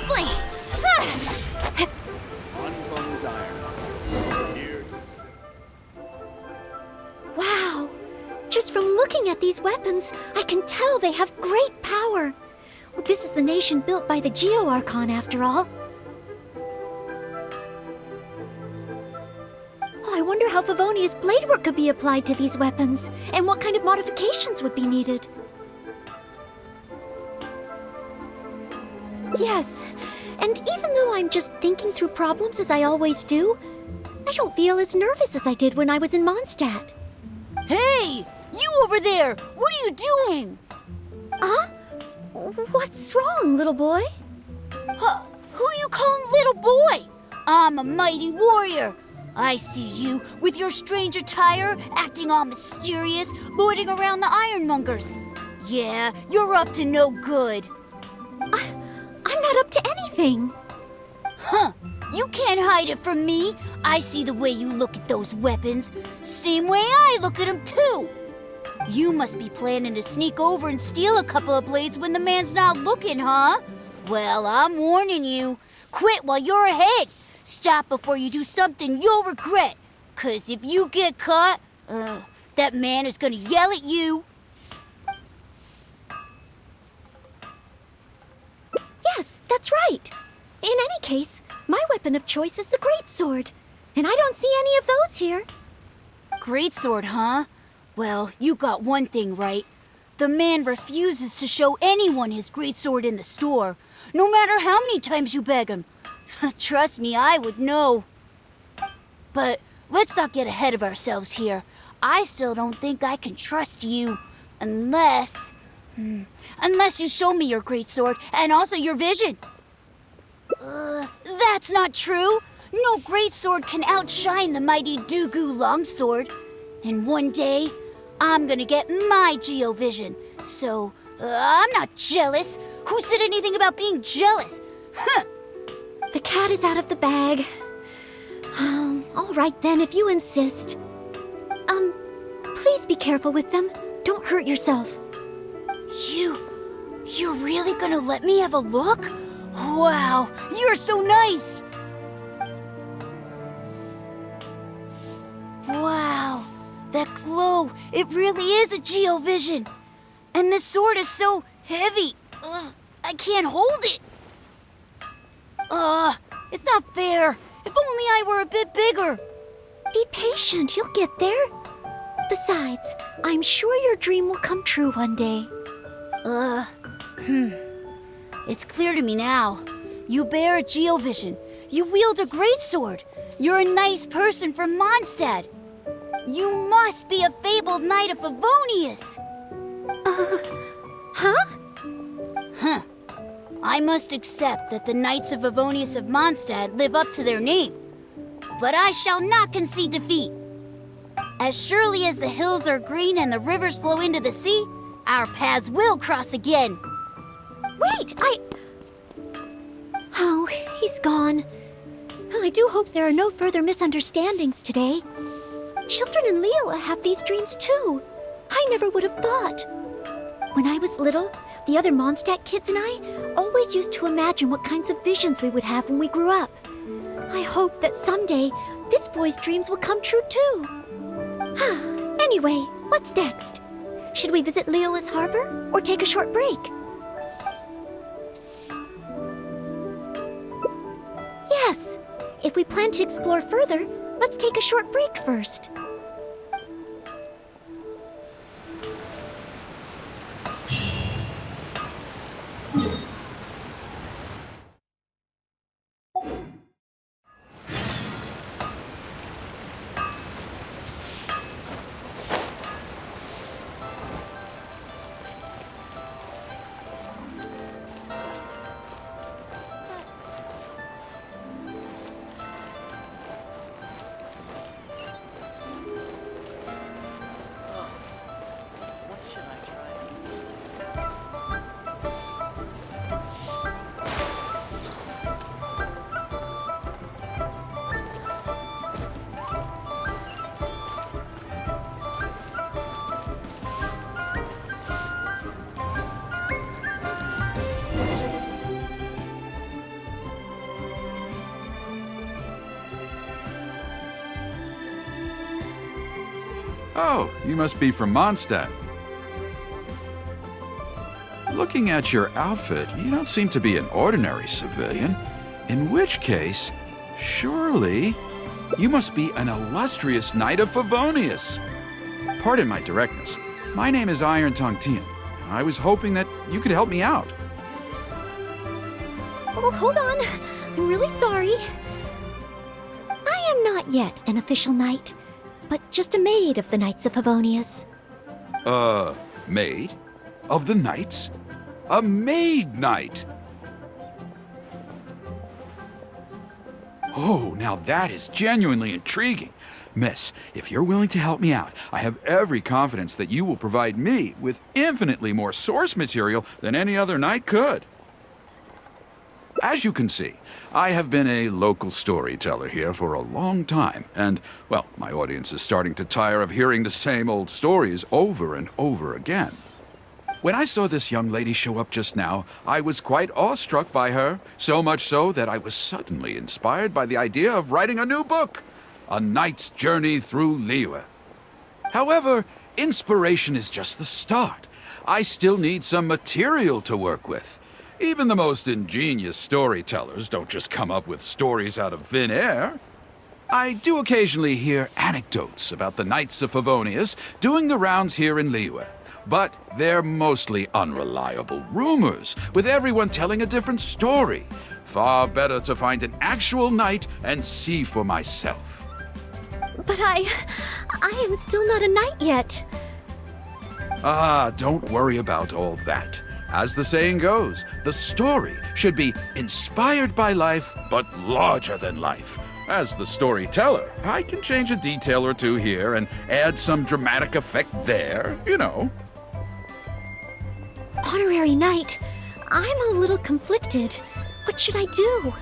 quickly! Unfoes iron. Here to sit. Wow! Just from looking at these weapons, I can tell they have great power. Well, this is the nation built by the Geo-Archon, after all. Oh, I wonder how Favonia's blade work could be applied to these weapons, and what kind of modifications would be needed. Yes, and even though I'm just thinking through problems as I always do, I don't feel as nervous as I did when I was in Mondstadt. Hey! You over there! What are you doing? Huh? What's wrong, little boy? Who you calling little boy? I'm a mighty warrior. I see you with your strange attire, acting all mysterious, lording around the ironmongers. Yeah, you're up to no good. I'm not up to anything. Huh. You can't hide it from me. I see the way you look at those weapons. Same way I look at them, too. You must be planning to sneak over and steal a couple of blades when the man's not looking, huh? Well, I'm warning you. Quit while you're ahead. Stop before you do something you'll regret. 'Cause if you get caught, that man is gonna yell at you. Yes, that's right. In any case, my weapon of choice is the greatsword. And I don't see any of those here. Greatsword, huh? Well, you got one thing right. The man refuses to show anyone his greatsword in the store, no matter how many times you beg him. Trust me, I would know. But let's not get ahead of ourselves here. I still don't think I can trust you, unless you show me your greatsword and also your vision. That's not true. No greatsword can outshine the mighty Dugu longsword. And one day, I'm gonna get my Geovision. So, I'm not jealous. Who said anything about being jealous? Huh. The cat is out of the bag. All right then, if you insist. Please be careful with them. Don't hurt yourself. You're really gonna let me have a look? Wow, you're so nice! Wow, that glow, it really is a Geovision. And this sword is so heavy, I can't hold it. It's not fair. If only I were a bit bigger. Be patient, you'll get there. Besides, I'm sure your dream will come true one day. It's clear to me now. You bear a Geovision. You wield a greatsword. You're a nice person from Mondstadt. You must be a fabled knight of Favonius. Huh? I must accept that the Knights of Favonius of Mondstadt live up to their name. But I shall not concede defeat. As surely as the hills are green and the rivers flow into the sea, our paths will cross again. Wait, Oh, he's gone. I do hope there are no further misunderstandings today. Children in Leola have these dreams too. I never would have thought. When I was little, the other Mondstadt kids and I always used to imagine what kinds of visions we would have when we grew up. I hope that someday this boy's dreams will come true too. Anyway, what's next? Should we visit Leola's harbor or take a short break? Yes. If we plan to explore further, let's take a short break first. Oh, you must be from Mondstadt. Looking at your outfit, you don't seem to be an ordinary civilian. In which case, surely, you must be an illustrious knight of Favonius. Pardon my directness. My name is Iron Tongue Tian. I was hoping that you could help me out. Oh, hold on. I'm really sorry. I am not yet an official knight, but just a maid of the Knights of Favonius. Maid? Of the knights? A maid knight! Oh, now that is genuinely intriguing. Miss, if you're willing to help me out, I have every confidence that you will provide me with infinitely more source material than any other knight could. As you can see, I have been a local storyteller here for a long time, and, well, my audience is starting to tire of hearing the same old stories over and over again. When I saw this young lady show up just now, I was quite awestruck by her, so much so that I was suddenly inspired by the idea of writing a new book, A Knight's Journey Through Liyue. However, inspiration is just the start. I still need some material to work with. Even the most ingenious storytellers don't just come up with stories out of thin air. I do occasionally hear anecdotes about the Knights of Favonius doing the rounds here in Liyue, but they're mostly unreliable rumors, with everyone telling a different story. Far better to find an actual knight and see for myself. But I am still not a knight yet. Ah, don't worry about all that. As the saying goes, the story should be inspired by life, but larger than life. As the storyteller, I can change a detail or two here and add some dramatic effect there, you know. Honorary knight, I'm a little conflicted. What should I do?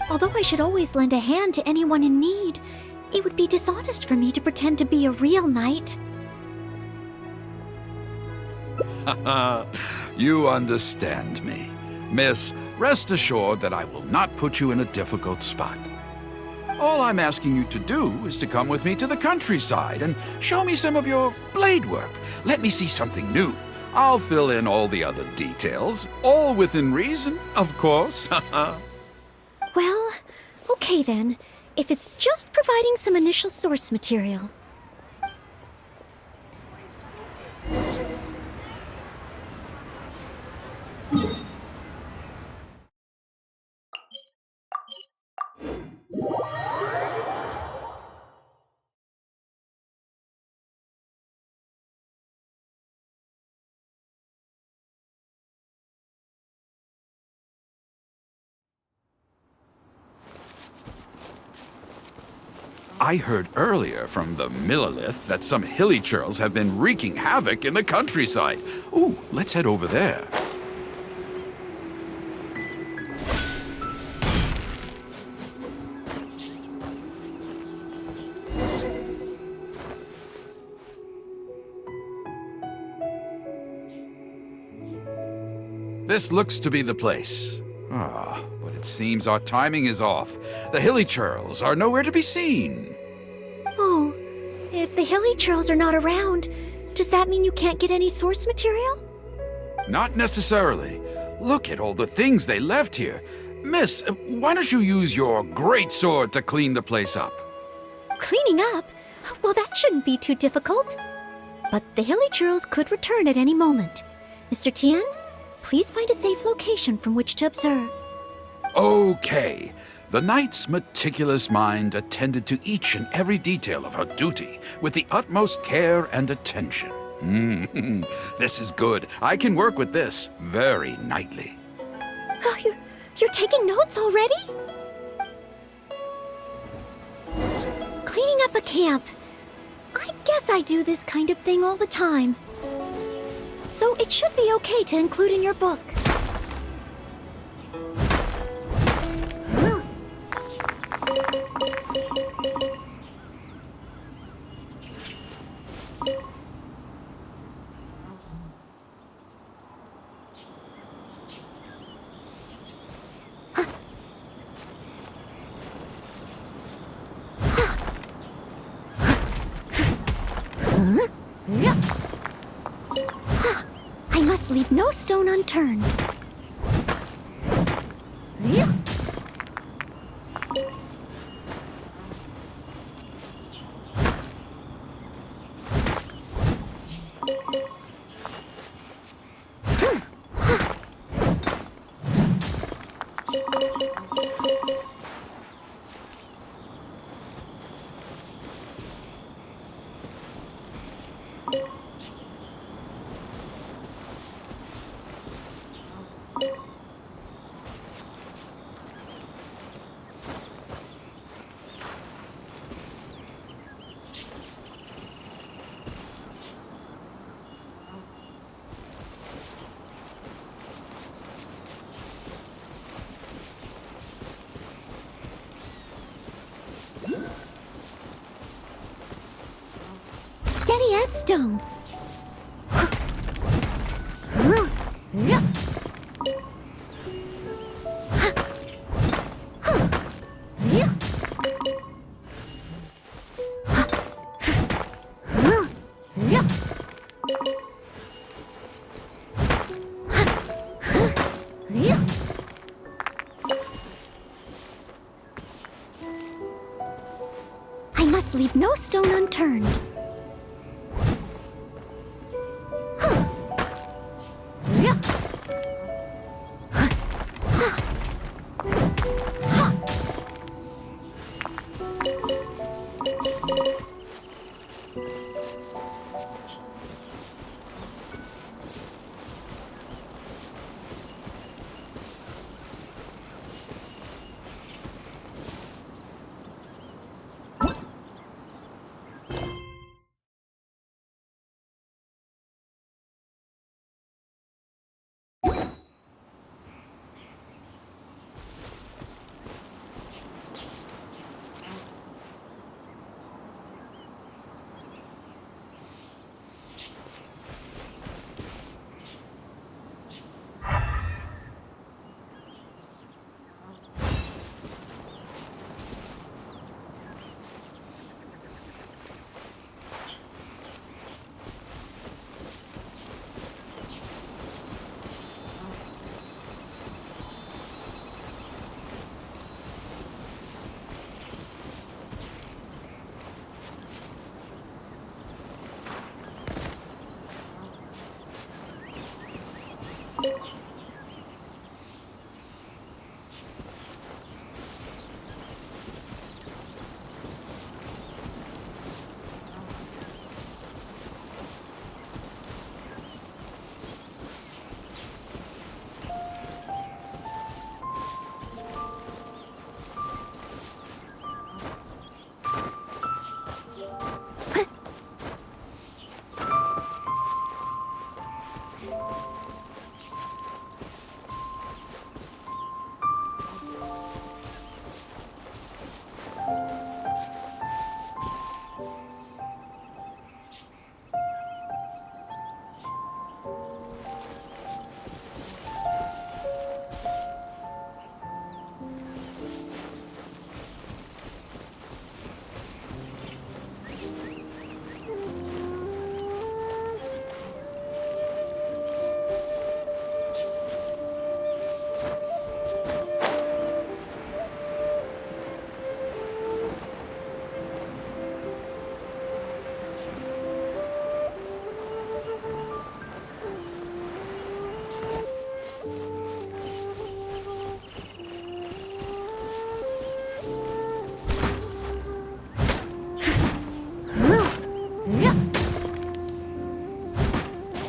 Although I should always lend a hand to anyone in need, it would be dishonest for me to pretend to be a real knight. You understand me. Miss, rest assured that I will not put you in a difficult spot. All I'm asking you to do is to come with me to the countryside and show me some of your blade work. Let me see something new. I'll fill in all the other details, all within reason, of course. Well, okay then, if it's just providing some initial source material. I heard earlier from the Millilith that some hilly churls have been wreaking havoc in the countryside. Ooh, let's head over there. This looks to be the place. Ah, but it seems our timing is off. The hilly churls are nowhere to be seen. Oh, if the hilly churls are not around, does that mean you can't get any source material? Not necessarily. Look at all the things they left here. Miss, why don't you use your great sword to clean the place up? Cleaning up? Well, that shouldn't be too difficult. But the hilly churls could return at any moment. Mr. Tian, please find a safe location from which to observe. Okay. The knight's meticulous mind attended to each and every detail of her duty with the utmost care and attention. This is good. I can work with this very knightly. Oh, you're taking notes already? Cleaning up a camp. I guess I do this kind of thing all the time. So it should be okay to include in your book. I must leave no stone unturned. Steady as stone. I must leave no stone unturned.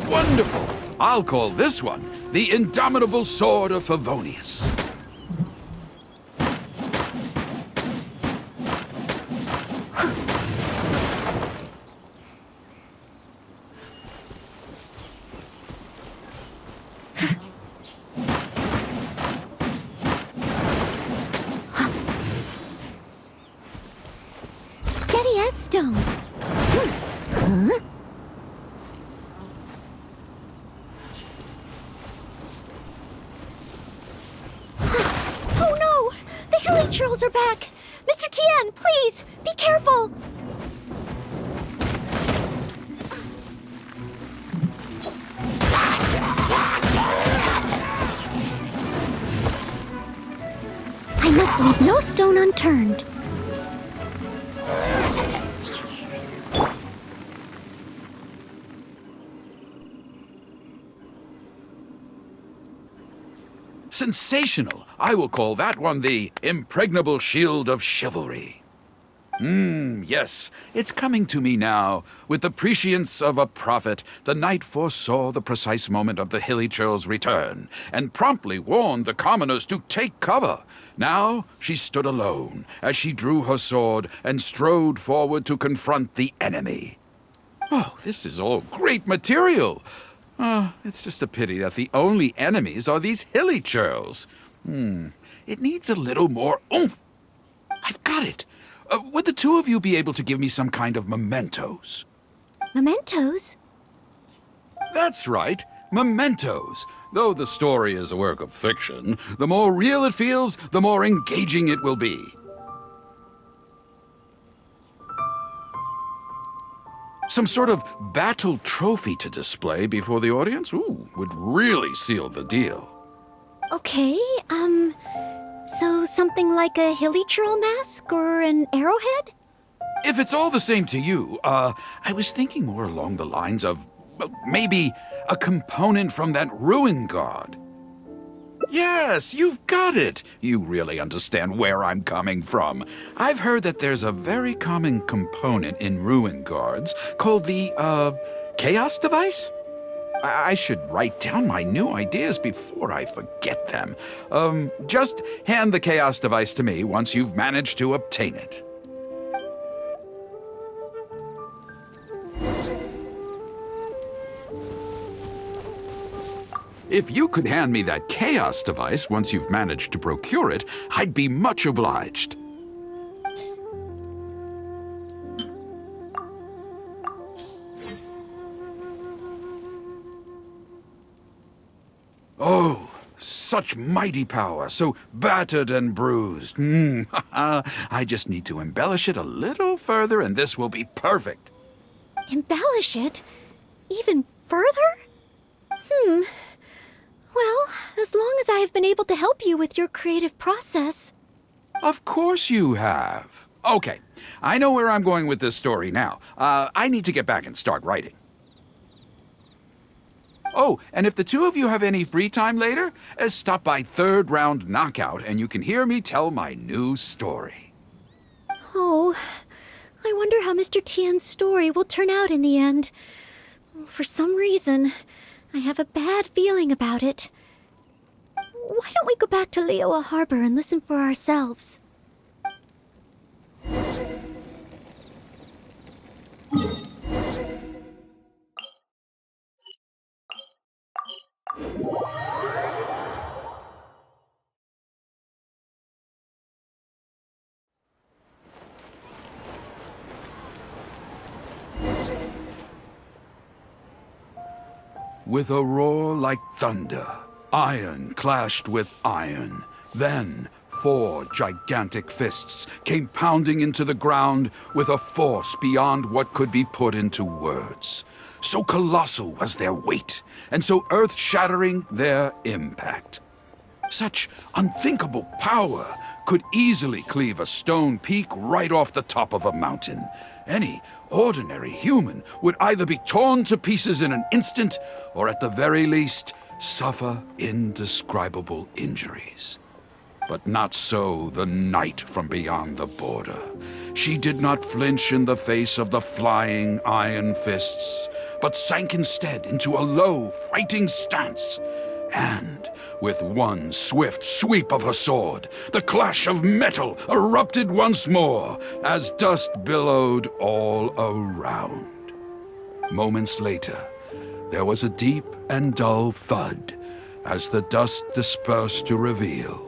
Wonderful! I'll call this one the Indomitable Sword of Favonius. Steady as stone. Oh no! The hilly trolls are back! Mr. Tien, please, be careful! must leave no stone unturned. Sensational! I will call that one the impregnable shield of chivalry. Yes, it's coming to me now. With the prescience of a prophet, the knight foresaw the precise moment of the hilly churl's return, and promptly warned the commoners to take cover. Now she stood alone, as she drew her sword and strode forward to confront the enemy. Oh, this is all great material! It's just a pity that the only enemies are these hilly churls. It needs a little more oomph. I've got it. Would the two of you be able to give me some kind of mementos? Mementos? That's right, mementos. Though the story is a work of fiction, the more real it feels, the more engaging it will be. Some sort of battle trophy to display before the audience? Would really seal the deal. Okay, so something like a hilly churl mask or an arrowhead? If it's all the same to you, I was thinking more along the lines of, well, maybe a component from that ruin god. Yes, you've got it. You really understand where I'm coming from. I've heard that there's a very common component in ruin guards called the, chaos device? I should write down my new ideas before I forget them. Just hand the chaos device to me once you've managed to obtain it. If you could hand me that chaos device once you've managed to procure it, I'd be much obliged. Oh, such mighty power, so battered and bruised. I just need to embellish it a little further and this will be perfect. Embellish it? Even further? Well, as long as I have been able to help you with your creative process. Of course you have. Okay, I know where I'm going with this story now. I need to get back and start writing. Oh, and if the two of you have any free time later, stop by Third Round Knockout and you can hear me tell my new story. Oh, I wonder how Mr. Tian's story will turn out in the end. For some reason, I have a bad feeling about it. Why don't we go back to Liyue Harbor and listen for ourselves? With a roar like thunder, iron clashed with iron. Then 4 gigantic fists came pounding into the ground with a force beyond what could be put into words. So colossal was their weight, and so earth-shattering their impact. Such unthinkable power could easily cleave a stone peak right off the top of a mountain. Any ordinary human would either be torn to pieces in an instant, or at the very least, suffer indescribable injuries. But not so the knight from beyond the border. She did not flinch in the face of the flying iron fists, but sank instead into a low, fighting stance. And, with one swift sweep of her sword, the clash of metal erupted once more as dust billowed all around. Moments later, there was a deep and dull thud as the dust dispersed to reveal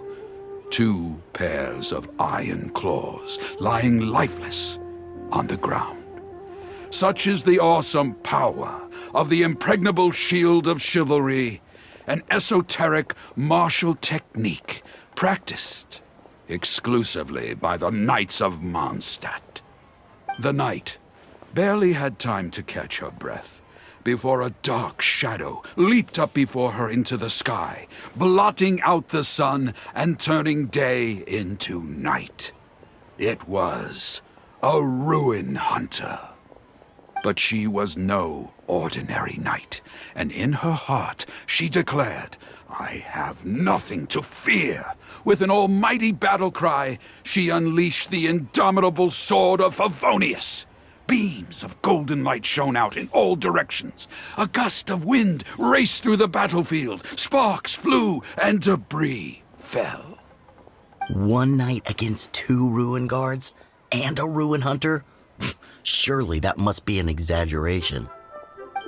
2 pairs of iron claws lying lifeless on the ground. Such is the awesome power of the impregnable shield of chivalry, an esoteric martial technique practiced exclusively by the Knights of Mondstadt. The knight barely had time to catch her breath before a dark shadow leaped up before her into the sky, blotting out the sun and turning day into night. It was a ruin hunter. But she was no ordinary knight, and in her heart she declared, "I have nothing to fear." With an almighty battle cry, she unleashed the indomitable sword of Favonius. Beams of golden light shone out in all directions. A gust of wind raced through the battlefield. Sparks flew and debris fell. One knight against 2 ruin guards and a ruin hunter? Surely that must be an exaggeration.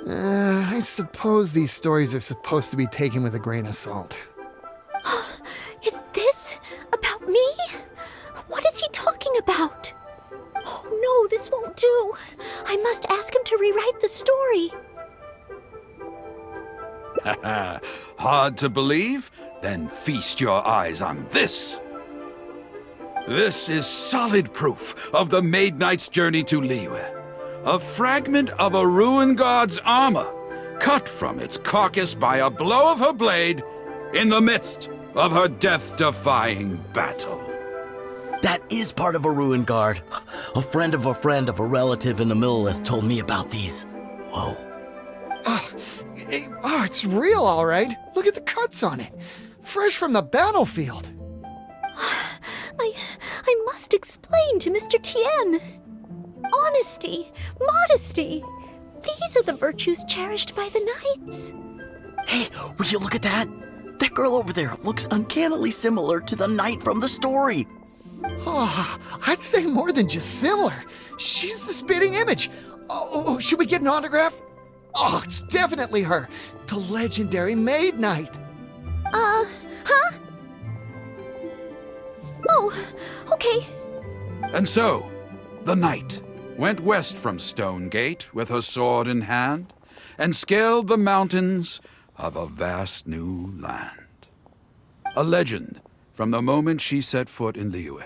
I suppose these stories are supposed to be taken with a grain of salt. Is this about me? What is he talking about? Oh no, this won't do. I must ask him to rewrite the story. Hard to believe? Then feast your eyes on this. This is solid proof of the Maid Knight's journey to Liyue. A fragment of a ruin god's armor, cut from its carcass by a blow of her blade in the midst of her death-defying battle. That is part of a ruin guard. A friend of a relative in the Millelith told me about these. Whoa. It's real, all right. Look at the cuts on it. Fresh from the battlefield. I must explain to Mr. Tien. Honesty, modesty. These are the virtues cherished by the knights. Hey, will you look at that? That girl over there looks uncannily similar to the knight from the story. Oh, I'd say more than just similar. She's the spitting image. Oh, should we get an autograph? Oh, it's definitely her. The legendary Maid Knight. Huh? Oh, okay. And so, the knight went west from Stone Gate with her sword in hand and scaled the mountains of a vast new land. A legend from the moment she set foot in Liyue.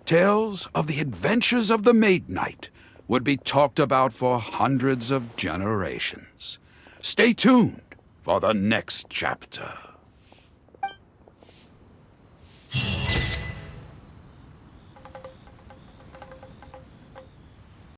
Tales of the adventures of the Maid Knight would be talked about for hundreds of generations. Stay tuned for the next chapter.